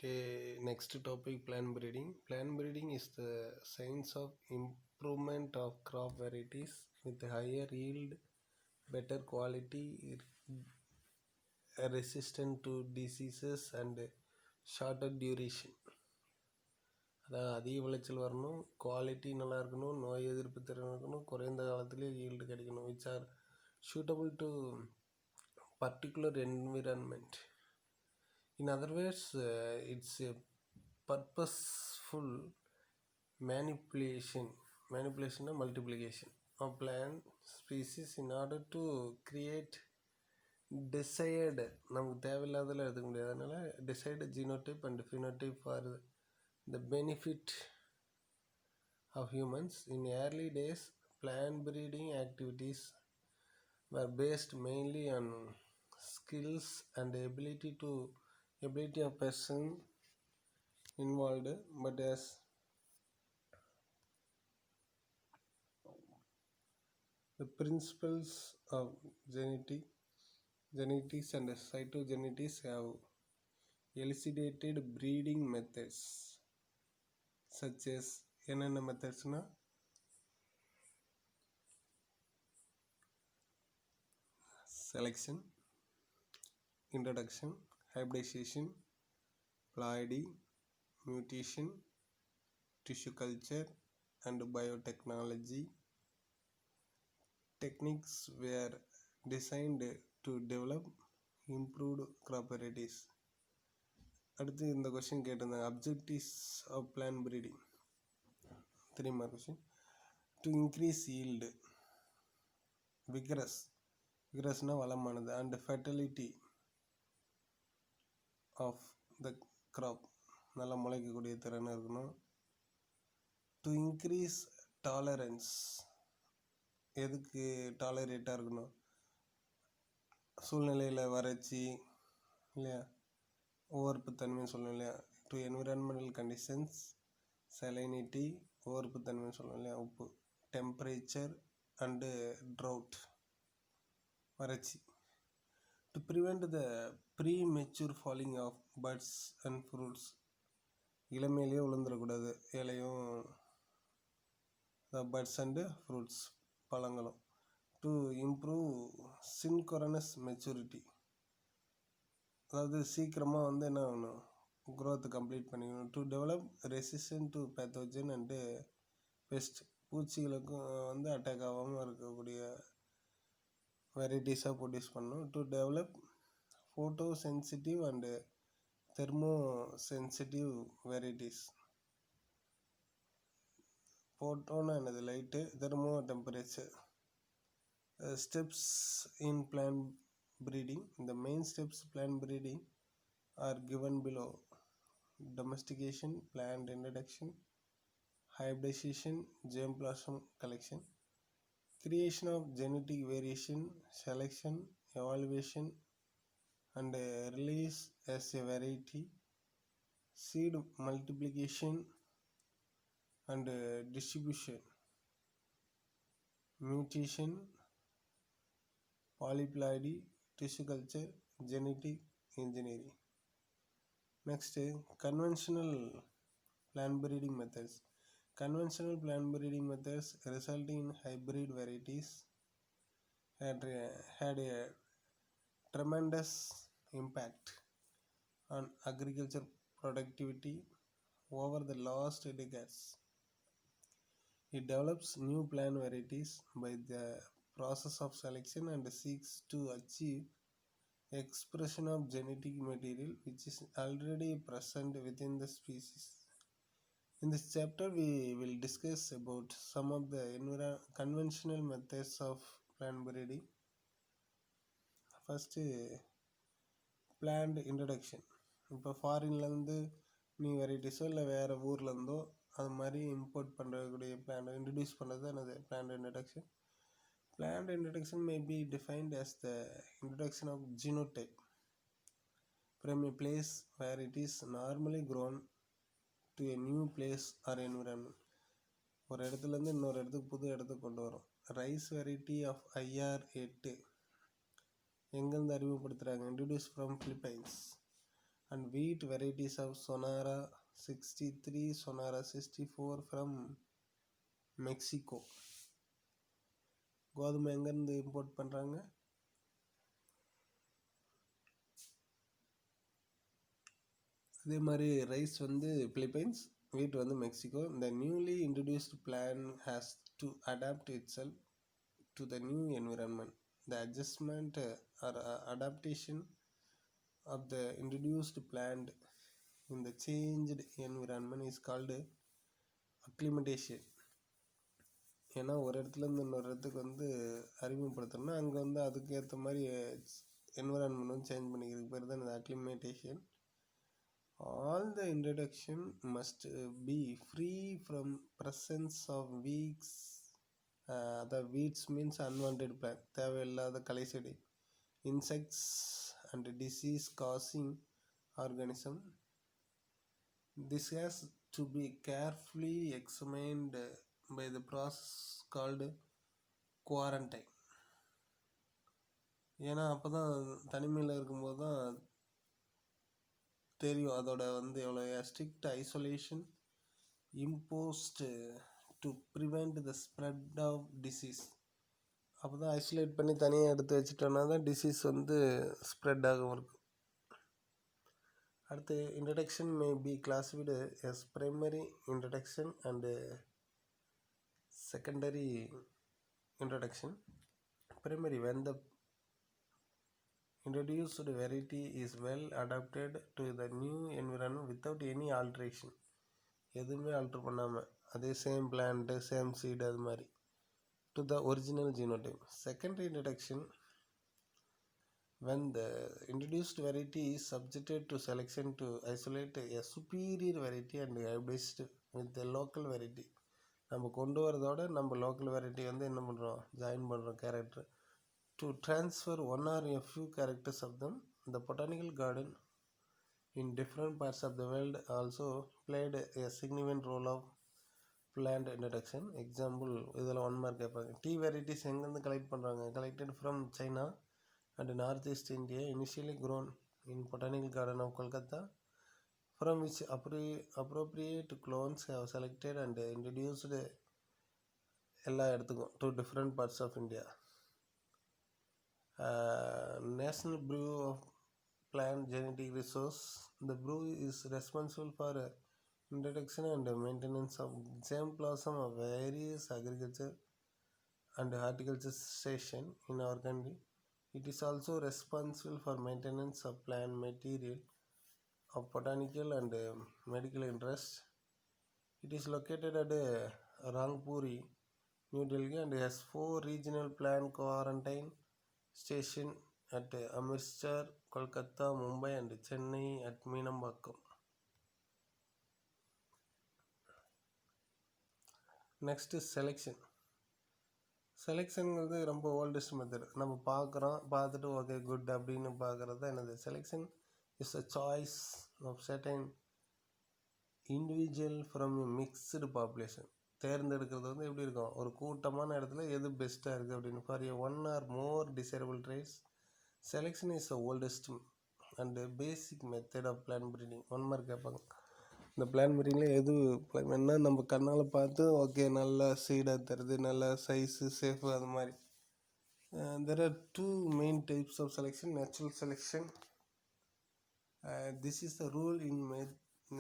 Okay, next topic, plant breeding. Plant breeding is the science of improvement of crop varieties with higher yield, better quality, resistant to diseases and shorter duration. அதாவது அதிக விளைச்சல் வரணும், quality நல்லா இருக்கணும், நோய் எதிர்ப்பு திறன் இருக்கணும், குறைந்த காலத்திலே ஈல்டு கிடைக்கணும், which are suitable to particular environment. In other words, it's a purposeful manipulation or multiplication of plant species in order to create desired நமக்கு தேவையில்லாதெல்லாம் எடுத்துக்க முடியாது, அதனால desired genotype and phenotype for the benefit of humans. In early days, plant breeding activities were based mainly on skills and ability of person involved, but as the principles of genetics and cytogenetics have elucidated breeding methods such as என்னென்ன மெத்தட்ஸ்னா selection, introduction, hybridization, ploidy, mutation, tissue culture, and biotechnology. Techniques were designed to develop improved crop varieties. அடுத்து இந்த question கேட்டிருந்தாங்க, objectives of plant breeding. 3 mark question. To increase yield, விகரஸ்னால் வளமானது, and fertility of the crop, நல்லா முளைக்கக்கூடிய திறன் இருக்கணும். To increase tolerance, எதுக்கு டாலரேட்டாக இருக்கணும், சூழ்நிலையில் வறட்சி இல்லையா, உவர்ப்புத்தன்மைன்னு சொல்லணும் இல்லையா, டு என்விரான்மெண்டல் கண்டிஷன்ஸ், சலைனிட்டி, உவர்ப்புத்தன்மைன்னு சொல்லணும் இல்லையா, உப்பு, டெம்பரேச்சர் அண்டு ட்ரவுட், வறட்சி. To prevent the premature falling of buds and fruits, இளமையிலேயே விழுந்துடக்கூடாது இலையும் பட்ஸ் அண்டு ஃப்ரூட்ஸ் பழங்களும். டு இம்ப்ரூவ் சின்கொரனஸ் மெச்சூரிட்டி, அதாவது சீக்கிரமாக என்ன ஆகணும், க்ரோத் கம்ப்ளீட் பண்ணிக்கணும். To develop resistant to pathogen and pest, பூச்சிகளுக்கும் அட்டாக் ஆகாமல் இருக்கக்கூடிய வெரைட்டிஸாக ப்ரொடியூஸ் பண்ணணும். To develop photosensitive and thermosensitive varieties. ஃபோட்டோன்னா என்னது, light, thermo temperature. Steps in plant breeding. The main steps plant breeding are given below: domestication, plant introduction, hybridization, germplasm collection, creation of genetic variation, selection, evaluation, and release as a variety, seed multiplication and distribution, mutation, polyploidy, tissue culture, genetic engineering. Next, conventional plant breeding methods. Conventional plant breeding methods resulting in hybrid varieties had a tremendous impact on agriculture productivity over the last decades. It develops new plant varieties by the process of selection and seeks to achieve expression of genetic material which is already present within the species. In this chapter, we will discuss about some of the conventional methods of plant breeding. First, plant introduction. இப்போ ஃபாரின்லேருந்து நீ வெரைட்டிஸோ இல்லை வேறு ஊர்லேருந்தோ அது மாதிரி import பண்ணுறக்கூடிய plant introduce பண்ணுறது என்னது, plant introduction. Plant introduction may be defined as the introduction of genotype from a place where it is normally grown to a new place or environment. ஒரு இடத்துலேருந்து இன்னொரு இடத்துக்கு புது இடத்துக்கு கொண்டு வரும். ரைஸ் வெரைட்டி ஆஃப் IR8 எங்கேருந்து அறிமுகப்படுத்துகிறாங்க, introduce from Philippines. and wheat varieties of Sonara 63, Sonara 64 from Mexico. கோதுமை எங்கேருந்து இம்போர்ட் பண்ணுறாங்க? அதே மாதிரி ரைஸ் வந்து பிலிப்பைன்ஸ், வீட் வந்து Mexico. The newly introduced plan has to adapt itself to the new environment. The adjustment or adaptation of the introduced plant in the changed environment is called acclimatation. ஏன்னா ஒரு இடத்துலேருந்து இன்னொரு இடத்துக்கு வந்து அறிமுகப்படுத்தணும்னா அங்கே வந்து அதுக்கு ஏற்ற மாதிரி என்விரான்மெண்ட் வந்து சேஞ்ச் பண்ணிக்கிறதுக்கு பேர் தான் இந்த அக்ளிமேட்டேஷன். All the introduction must be free from presence of weeds. The weeds means unwanted plant, தேவையில்லாத களை செடி, insects and disease causing organism. This has to be carefully examined by the process called quarantine. ஏன்னா அப்போ தான் தனிமையில் இருக்கும்போது தான் தெரியும் அதோட வந்து எவ்வளோ strict isolation imposed to prevent the spread of disease. அப்போ தான் ஐசோலேட் பண்ணி தனியாக எடுத்து வச்சுட்டோன்னா தான் டிசீஸ் வந்து ஸ்ப்ரெட் ஆகும் இருக்கும். அடுத்து introduction may be classified as primary introduction and secondary introduction. Primary, when the introduced variety is well adapted to the new environment without any alteration. எதுவுமே ஆல்ட்ரு பண்ணாமல் அதே சேம் பிளான்ட்டு சேம் சீடு அது மாதிரி to the original genotype. Secondary introduction, when the introduced variety is subjected to selection to isolate a superior variety and hybridized with the local variety. நம்ம கொண்டு வரதோட நம்ம local variety வந்து என்ன பண்ணுறோம், join பண்ணுறோம் character to transfer one or a few characters of them. The botanical garden in different parts of the world also played a significant role of plant introduction. Example இதில் 1 mark கேட்பாங்க. Tea varieties எங்கேருந்து collect பண்ணுறாங்க? Collected from China and north east India, initially grown in botanical garden of Kolkata, from which appropriate clones have selected and introduced எல்லா இடத்துக்கும் to different parts of India. National Bureau of Plant Genetic Resource. The bureau is responsible for introduction and maintenance of germplasm of various agriculture and horticulture station in our country. It is also responsible for maintenance of plant material of botanical and medical interest. It is located at Rangpuri, New Delhi, and has 4 regional plant quarantine stations at Amritsar, Kolkata, Mumbai, and Chennai at Meenambakkam. Next is selection. செலெக்ஷனுங்கிறது ரொம்ப oldest method. நம்ம பார்த்துட்டு okay good அப்படின்னு பார்க்குறது தான் என்னது selection. Is a choice of certain individual from a mixed population. தேர்ந்தெடுக்கிறது வந்து எப்படி இருக்கும், ஒரு கூட்டமான இடத்துல எது பெஸ்ட்டாக இருக்குது அப்படின்னு. For a one or more desirable traits, selection is a oldest and basic method of plant breeding. 1 mark கேட்பாங்க. இந்த பிளான் ப்ரீடிங்கில் எது என்ன நம்ம கண்ணால் பார்த்து ஓகே நல்லா சீடாக தருது, நல்ல சைஸு சேஃபு, அது மாதிரி. There are 2 main types of selection. Natural selection. This is the rule in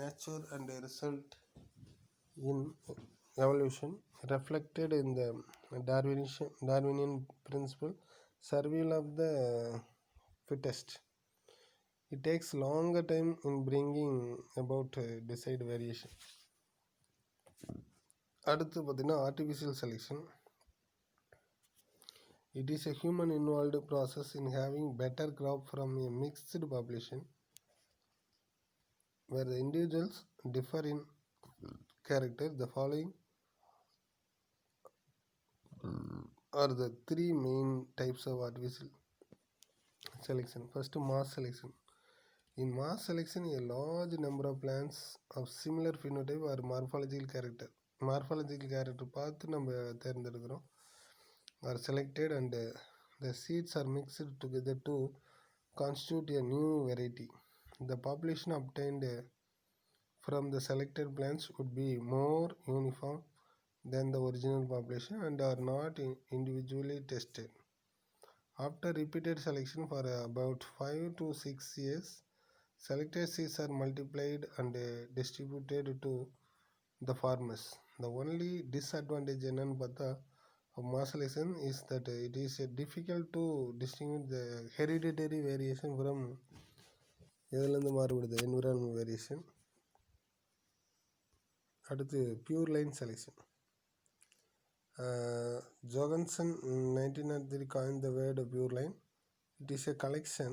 nature and a result in evolution, reflected in the Darwinian principle, survival of the fittest. It takes longer time in bringing about desired variation. அடுத்து பார்த்தீங்கன்னா artificial selection. It is a human involved process in having better crop from a mixed population where the individuals differ in character. The following are the 3 main types of artificial selection. First, mass selection. In mass selection, a large number of plants of similar phenotype or morphological character பார்த்து நம்ம தேர்ந்தெடுக்கிறோம் are selected and the seeds are mixed together to constitute a new variety. The population obtained from the selected plants would be more uniform than the original population and are not individually tested. After repeated selection for about 5 to 6 years, selected seeds are multiplied and distributed to the farmers. The only disadvantage of mass selection is that it is difficult to distinguish the hereditary variation from எதுலேருந்து மாறுபடுது environmental variation. அடுத்து pure line selection. Jorgensen in 1993 coined the word pure line. It is a collection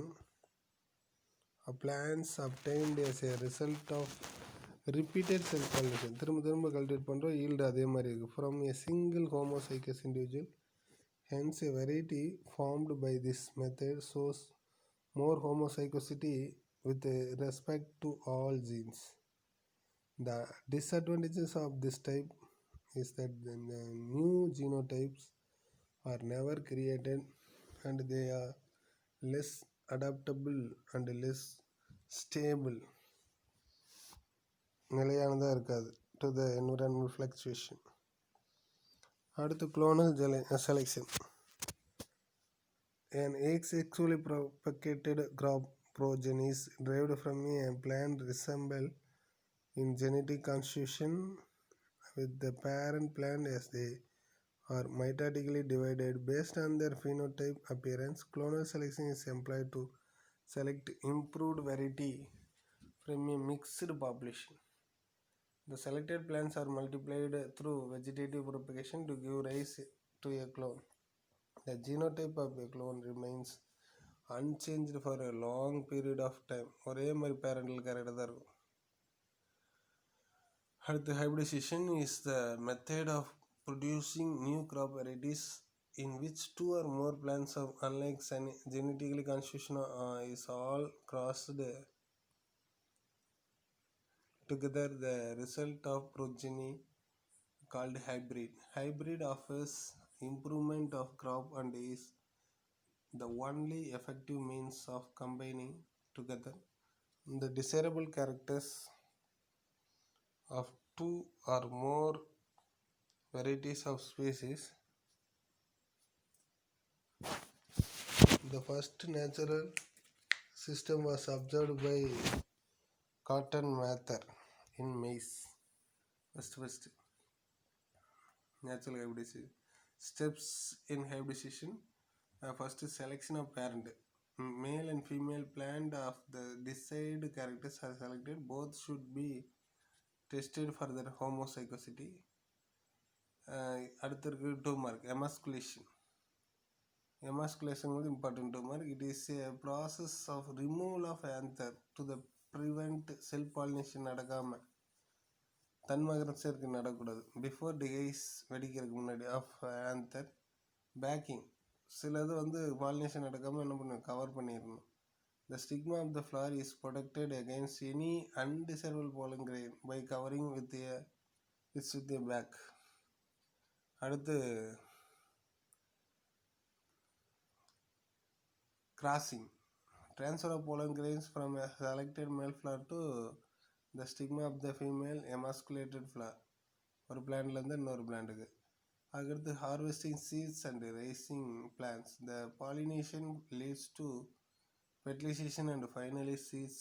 of plants obtained as a result of repeated self pollination. திரும்ப திரும்ப cultivate பண்ணுறோம், yield அதே மாதிரி இருக்குது. From a single homozygous individual. Hence, a variety formed by this method shows more homozygosity with respect to all genes. The disadvantages of this type is that the new genotypes are never created and they are less adaptable and less stable, நிலையானதாக இருக்காது to the environmental fluctuation. அடுத்து clonal selection. An asexually propagated crop progenies derived from a plant resemble in genetic constitution with the parent plant as they are mitotically divided based on their phenotype appearance. Clonal selection is employed to select improved variety from a mixed population. The selected plants are multiplied through vegetative propagation to give rise to a clone. The genotype of a clone remains unchanged for a long period of time. ஒரே மாதிரி parental character தான் இருக்கும். அடுத்து hybridization is the method of producing new crop varieties in which two or more plants of unlike genetically constitution is all crossed together. The result of progeny called hybrid. Hybrid offers improvement of crop and is the only effective means of combining together the desirable characters of two or more varieties of species. The first natural system was observed by Cotton Mather in maize. First natural hybridization. Steps in hybridization. First selection of parent. Male and female plant of the desired characters are selected. Both should be tested for their homozygosity. அடுத்து இருக்கு 2 mark emasculation. Emasculation is important 2 mark. It is a process of removal of anther to the prevent self pollination நடக்காம தன்மகரம் சேர்க்கை நடக்கூடாது. Before டிகைஸ் வெடிக்கிறதுக்கு முன்னாடி of anther packing சிலது pollination நடக்காமல் என்ன பண்ணணும், cover பண்ணிடணும். The stigma of the flower is protected against any undesirable pollen grain by covering with a bag. அடுத்து crossing. Transfer of pollen grains from a selected male flower to the stigma of the female emasculated flower. ஒரு பிளான்ட்லேருந்து இன்னொரு பிளான்ட்டுக்கு. அதுக்கடுத்து harvesting seeds and raising plants. The pollination leads to fertilization and finally seeds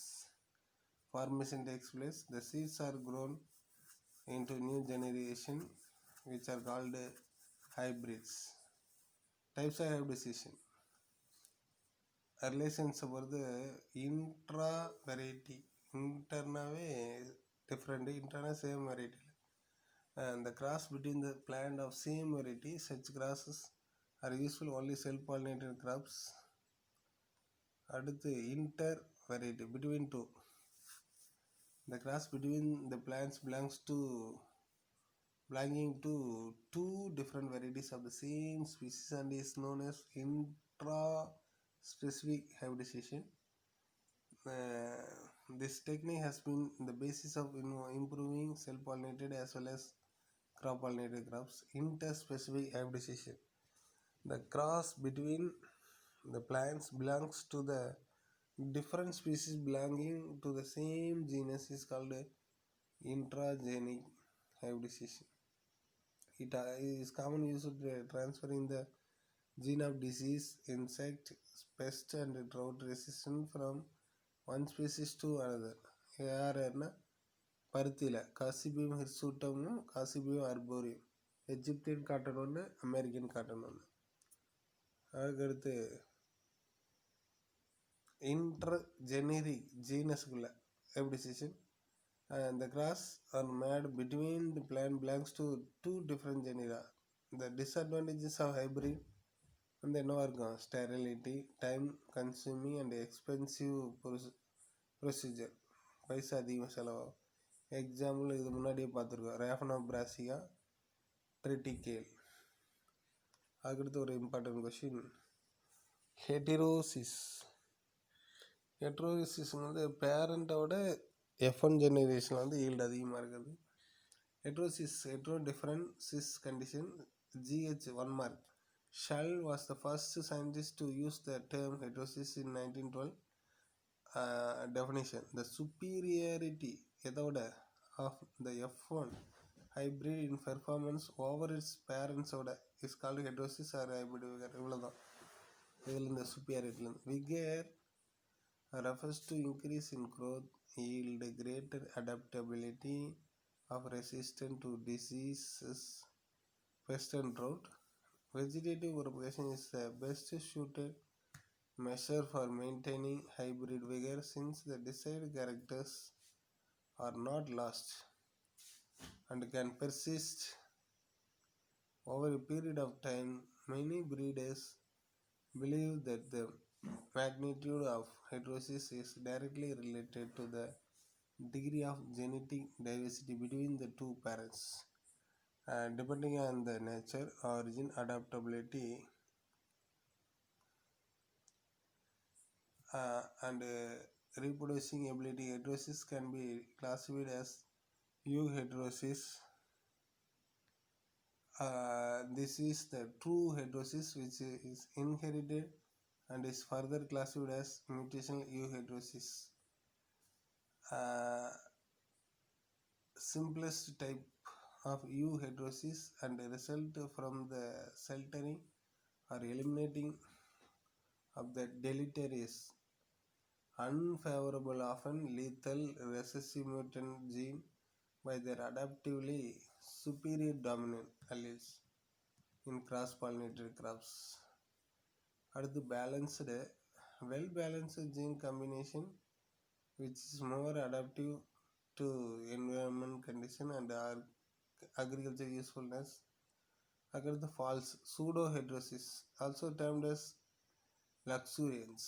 formation takes place. The seeds are grown into new generation which are called hybrids. Types of hybridization. ரிலேஷன்ஸை பொறுத்து intra variety, இன்டர்னாவே different, இன்டர்னா same வெரைட்டியில் the cross between the plant of same variety. Such crosses are useful only self-pollinated crops. அடுத்து inter variety between two. The cross between the plants belonging to two different varieties of the same species and is known as intra-specific hybridization. This technique has been the basis of improving self-pollinated as well as crop-pollinated crops. Interspecific hybridization. The cross between the plants belongs to the Different species belonging to the same genus is called intragenic hybridization. It is common used to transferring the gene of disease, insect, pest, and drought resistant from one species to another. யாருன்னா பருத்தியில் Gossypium ஹிர்சூட்டம்னு Gossypium அர்போரியம், Egyptian cotton ஒன்று, American cotton ஒன்று. அதுக்கடுத்து intergeneric genusக்குள்ள hybridization. The cross are made between the plant belongs to two different genera. The disadvantages of hybrid வந்து என்னவா இருக்கும்? Sterility, time consuming and expensive procedure, பைசா அதிகமாக செலவாகும். எக்ஸாம்பிள் இது முன்னாடியே பார்த்துருக்கோம், ரேஃபனோபிராசியா ட்ரிட்டிகேல். அதுக்கடுத்து ஒரு இம்பார்ட்டன்ட் கொஷின், ஹெட்டிரோசிஸ். ஹெட்ரோசிஸ் வந்து பேரண்ட்டோட F1 ஜெனரேஷனில் வந்து ஈல்டு அதிகமாக இருக்குது. Hetero different sis condition GH 1 mark. Schall was the first scientist to use the term heterosis in 1912. Definition: the superiority எதோட of the F1 hybrid in performance over its parents ஓட is called heterosis or hybrid vigor. இவ்வளோதான் இதில் இந்த superiority. Vigor refers to increase in growth, yield, greater adaptability of resistance to diseases, pest and drought. Vegetative propagation is the best suited measure for maintaining hybrid vigor since the desired characters are not lost and can persist over a period of time. Many breeders believe that the magnitude of heterosis is directly related to the degree of genetic diversity between the two parents, depending on the nature, origin, adaptability, and reproducing ability. Heterosis can be classified as euheterosis. This is the true heterosis which is inherited and is further classified as mutational euheterosis. Simplest type of euheterosis and result from the sheltering or eliminating of the deleterious, unfavorable, often lethal recessive mutant gene by their adaptively superior dominant alleles in cross-pollinated crops. அடுத்து balanced, well balanced gene combination which is more adaptive to environment condition and agriculture usefulness. அடுத்து false pseudo-heterosis, also termed as luxuriance.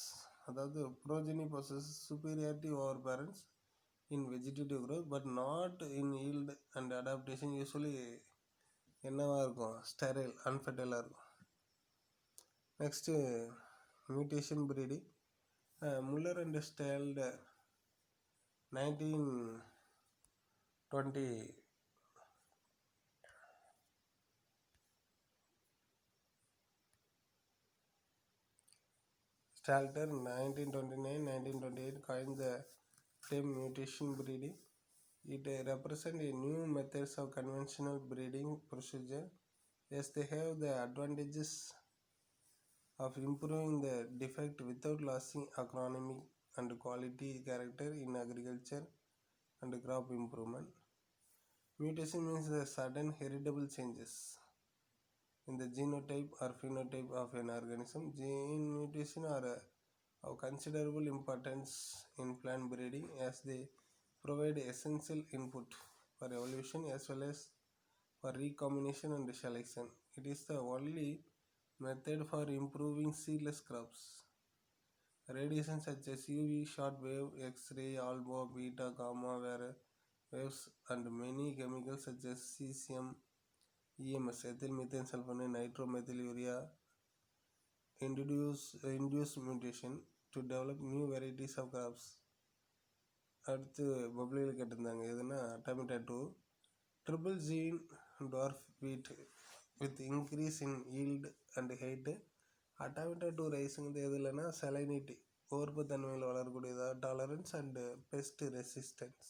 அதாவது progeny possesses superiority over parents in vegetative growth but not in yield and adaptation. Usually என்னவாக இருக்கும்? Sterile, அன்ஃபெர்டைலாக இருக்கும். Next mutation breeding. Muller and Stadler 1920 Stalter 1929-1928 coined the term mutation breeding. It represents a new methods of conventional breeding procedure. Yes, they have the advantages of improving the defect without losing agronomic and quality character in agriculture and crop improvement. Mutation means the sudden heritable changes in the genotype or phenotype of an organism. Gene mutation are of considerable importance in plant breeding as they provide essential input for evolution as well as for recombination and selection. It is the only method for improving seedless crops. Radiation such as UV, short wave, X-ray, alpha, beta, gamma waves and many chemicals such as cesium, EMS, ethyl methane sulfonate, nitromethylurea induce mutation to develop new varieties of crops. அடுத்து பப்ளியில் கேட்டிருந்தாங்க எதுனா tomato 2 triple gene dwarf wheat with increase in yield and height. Tomato 2 ரைஸுங்கிறது எது இல்லைன்னா salinity ஓர்ப்பு தன்மையில் வளரக்கூடியதா டாலரன்ஸ் அண்டு பெஸ்ட் ரெசிஸ்டன்ஸ்.